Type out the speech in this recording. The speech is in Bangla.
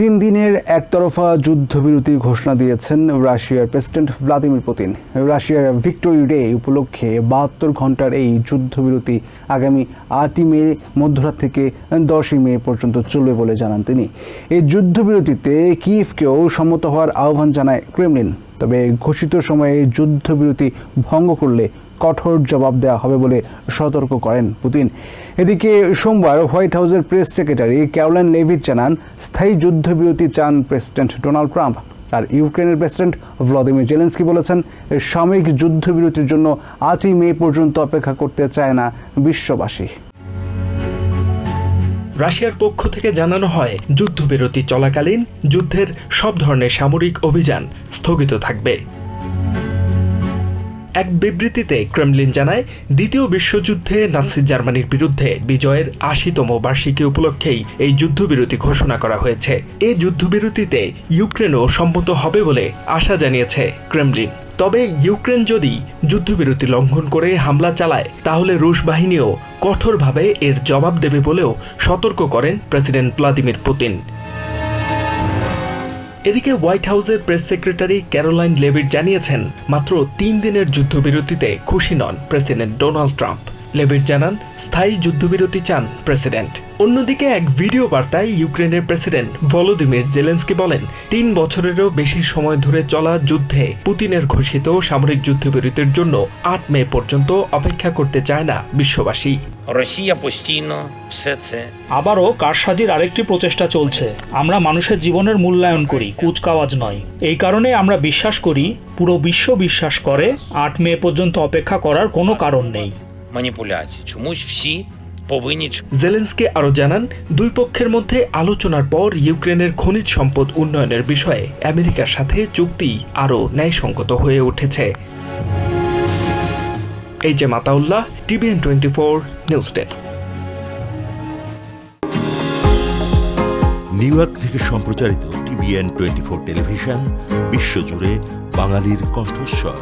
3 দিনের একতরফা যুদ্ধবিরতি ঘোষণা দিয়েছেন রাশিয়ার প্রেসিডেন্ট ভ্লাদিমির পুতিন। রাশিয়ার ভিক্টোরি ডে উপলক্ষে 72 ঘন্টার এই যুদ্ধবিরতি আগামী 8ই মে মধ্যরাত থেকে 10ই মে পর্যন্ত চলবে বলে জানান তিনি। এই যুদ্ধবিরতিতে কিয়েভকেও সম্মত হওয়ার আহ্বান জানায় ক্রেমলিন। তবে ঘোষিত সময়ে যুদ্ধবিরতি ভঙ্গ করলে কঠোর জবাব দেওয়া হবে বলে সতর্ক করেন পুতিন। এদিকে সোমবার হোয়াইট হাউসের প্রেস সেক্রেটারি ক্যারোলাইন লেভিট জানান, স্থায়ী যুদ্ধবিরতি চান প্রেসিডেন্ট ডোনাল্ড ট্রাম্প। আর ইউক্রেনের প্রেসিডেন্ট ভলোদিমির জেলেনস্কি বলেছেন, সাময়িক যুদ্ধবিরতির জন্য 8ই মে পর্যন্ত অপেক্ষা করতে চায় না বিশ্ববাসী। রাশিয়ার পক্ষ থেকে জানানো হয়, যুদ্ধবিরতি চলাকালীন যুদ্ধের সব ধরনের সামরিক অভিযান স্থগিত থাকবে। এক বিবৃতিতে ক্রেমলিন জানায়, দ্বিতীয় বিশ্বযুদ্ধে নাৎসি জার্মানির বিরুদ্ধে বিজয়ের ৮০তম বার্ষিকী উপলক্ষেই এই যুদ্ধবিরতি ঘোষণা করা হয়েছে। এই যুদ্ধবিরতিতে ইউক্রেনও সম্মত হবে বলে আশা জানিয়েছে ক্রেমলিন। তবে ইউক্রেন যদি যুদ্ধবিরতি লঙ্ঘন করে হামলা চালায়, তাহলে রুশ বাহিনীও কঠোরভাবে এর জবাব দেবে বলেও সতর্ক করেন প্রেসিডেন্ট ভ্লাদিমির পুতিন। এদিকে হোয়াইট হাউসের প্রেস সেক্রেটারি ক্যারোলাইন লেভিট জানিয়েছেন, মাত্র 3 দিনের যুদ্ধবিরতিতে খুশি নন প্রেসিডেন্ট ডোনাল্ড ট্রাম্প। লেভিট জানান, স্থায়ী যুদ্ধবিরতি চান প্রেসিডেন্ট। অন্যদিকে এক ভিডিও বার্তায় ইউক্রেনের প্রেসিডেন্ট ভলোদিমির জেলেনস্কি বলেন, 3 বছরেরও বেশি সময় ধরে চলা যুদ্ধে পুতিনের ঘোষিত সামরিক যুদ্ধবিরতির জন্য 8 মে পর্যন্ত অপেক্ষা করতে চায় না বিশ্ববাসী। আবারও কারসাজির আরেকটি প্রচেষ্টা চলছে। আমরা মানুষের জীবনের মূল্যায়ন করি, কুচকাওয়াজ নয়। এই কারণে আমরা বিশ্বাস করি, পুরো বিশ্ব বিশ্বাস করে, 8 মে পর্যন্ত অপেক্ষা করার কোনো কারণ নেই। জেলেনস্কি আরও জানান, দুই পক্ষের মধ্যে আলোচনার পর ইউক্রেনের খনিজ সম্পদ উন্নয়নের বিষয়ে আমেরিকার সাথে চুক্তি আরও ন্যায়সঙ্গত হয়ে উঠেছে। এই যে Mataullah, TVN 24 news desk. New York থেকে সম্প্রচারিত TVN 24 টেলিভিশন বিশ্বজুড়ে বাঙালির কণ্ঠস্বর।